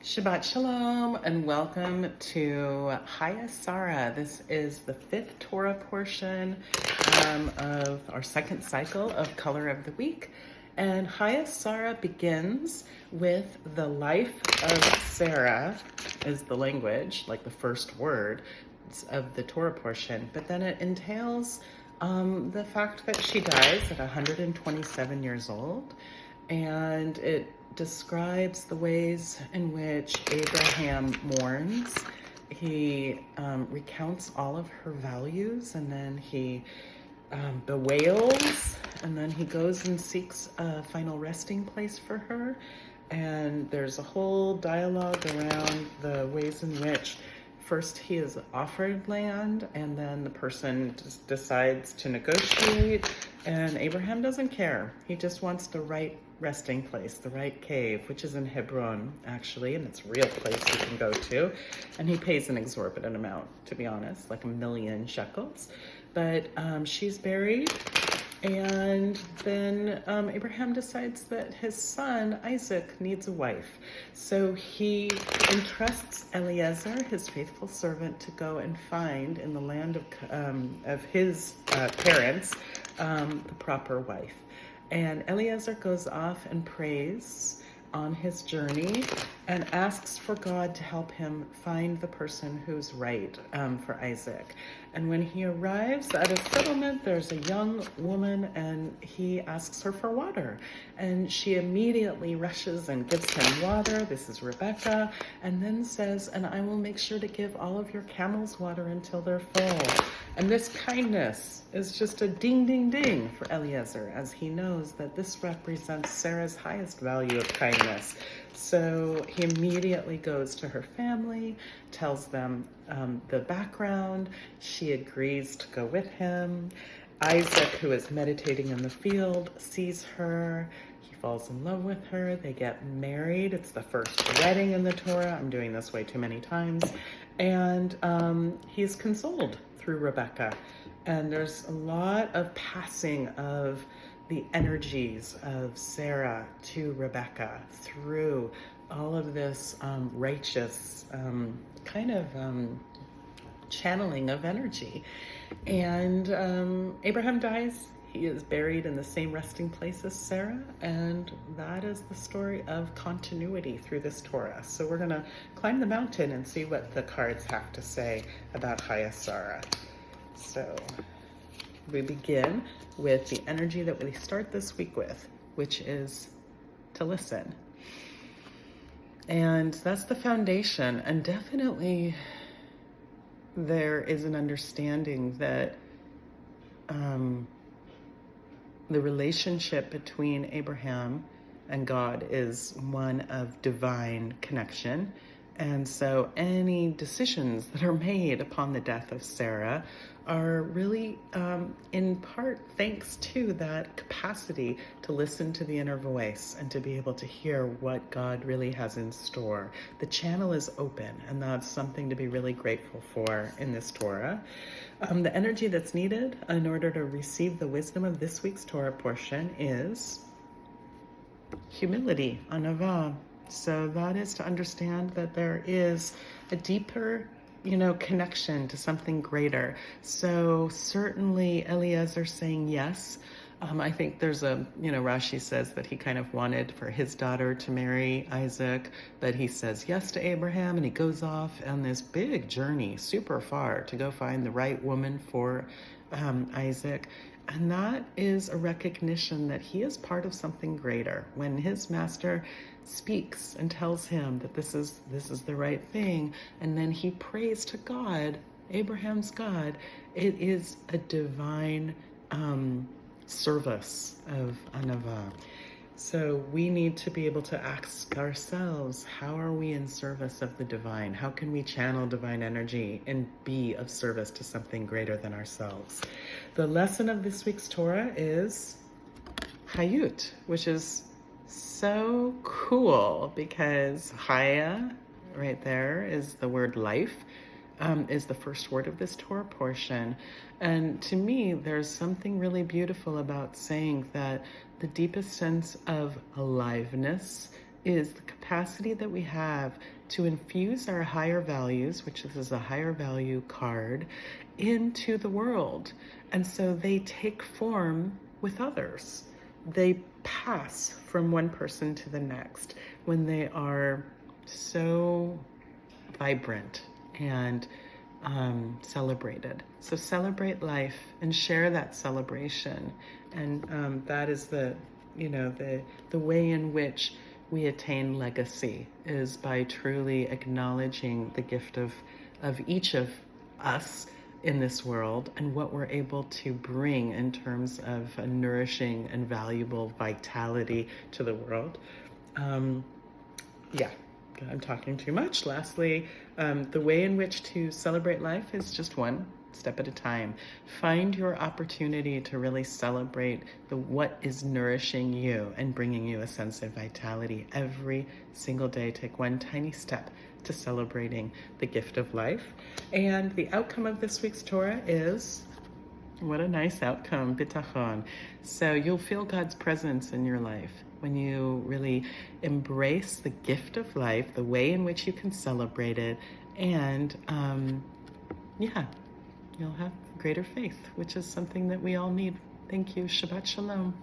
Shabbat Shalom and welcome to Chayei Sarah. This is the fifth Torah portion of our second cycle of Color of the Week. And Chayei Sarah begins with the life of Sarah is the language, like the first word of the Torah portion. But then it entails the fact that she dies at 127 years old. And it describes the ways in which Abraham mourns. He recounts all of her values, and then he bewails, and then he goes and seeks a final resting place for her. And there's a whole dialogue around the ways in which first he is offered land, and then the person just decides to negotiate, and Abraham doesn't care. He just wants the right resting place, the right cave, which is in Hebron, actually, and it's a real place you can go to. And he pays an exorbitant amount, to be honest, like 1,000,000 shekels. But she's buried, and then Abraham decides that his son, Isaac, needs a wife. So he entrusts Eliezer, his faithful servant, to go and find in the land of his parents the proper wife. And Eliezer goes off and prays on his journey and asks for God to help him find the person who's right for Isaac. And when he arrives at a settlement, there's a young woman, and he asks her for water. And she immediately rushes and gives him water. This is Rebecca. And then says, and I will make sure to give all of your camels water until they're full. And this kindness is just a ding, ding, ding for Eliezer, as he knows that this represents Sarah's highest value of kindness. So he immediately goes to her family, tells them the background. She agrees to go with him. Isaac, who is meditating in the field, sees her. He falls in love with her. They get married. It's the first wedding in the Torah. I'm doing this way too many times. And he's consoled through Rebecca. And there's a lot of passing of the energies of Sarah to Rebecca through all of this righteous channeling of energy. And Abraham dies. He is buried in the same resting place as Sarah, and that is the story of continuity through this Torah. So we're going to climb the mountain and see what the cards have to say about Chayei Sarah. So we begin with the energy that we start this week with, which is to listen. And that's the foundation. And definitely there is an understanding that the relationship between Abraham and God is one of divine connection. And so any decisions that are made upon the death of Sarah are really in part thanks to that capacity to listen to the inner voice and to be able to hear what God really has in store. The channel is open, and that's something to be really grateful for in this Torah. The energy that's needed in order to receive the wisdom of this week's Torah portion is humility, anava. So that is to understand that there is a deeper, connection to something greater. So certainly Eliezer saying yes. I think there's Rashi says that he kind of wanted for his daughter to marry Isaac, but he says yes to Abraham, and he goes off on this big journey, super far, to go find the right woman for Isaac. And that is a recognition that he is part of something greater. When his master speaks and tells him that this is the right thing, and then he prays to God, Abraham's God, it is a divine service of anava. So we need to be able to ask ourselves, how are we in service of the divine? How can we channel divine energy and be of service to something greater than ourselves? The lesson of this week's Torah is Hayut, which is so cool because Haya, right there, is the word life. Is the first word of this Torah portion. And to me, there's something really beautiful about saying that the deepest sense of aliveness is the capacity that we have to infuse our higher values, which is a higher value card, into the world. And so they take form with others. They pass from one person to the next when they are so vibrant and celebrated. So celebrate life and share that celebration. And that is the way in which we attain legacy, is by truly acknowledging the gift of each of us in this world and what we're able to bring in terms of a nourishing and valuable vitality to the world. Yeah, I'm talking too much. Lastly, the way in which to celebrate life is just one step at a time. Find your opportunity to really celebrate what is nourishing you and bringing you a sense of vitality every single day. Take one tiny step to celebrating the gift of life. And the outcome of this week's Torah is, what a nice outcome, bitachon. So you'll feel God's presence in your life when you really embrace the gift of life, the way in which you can celebrate it, and you'll have greater faith, which is something that we all need. Thank you. Shabbat Shalom.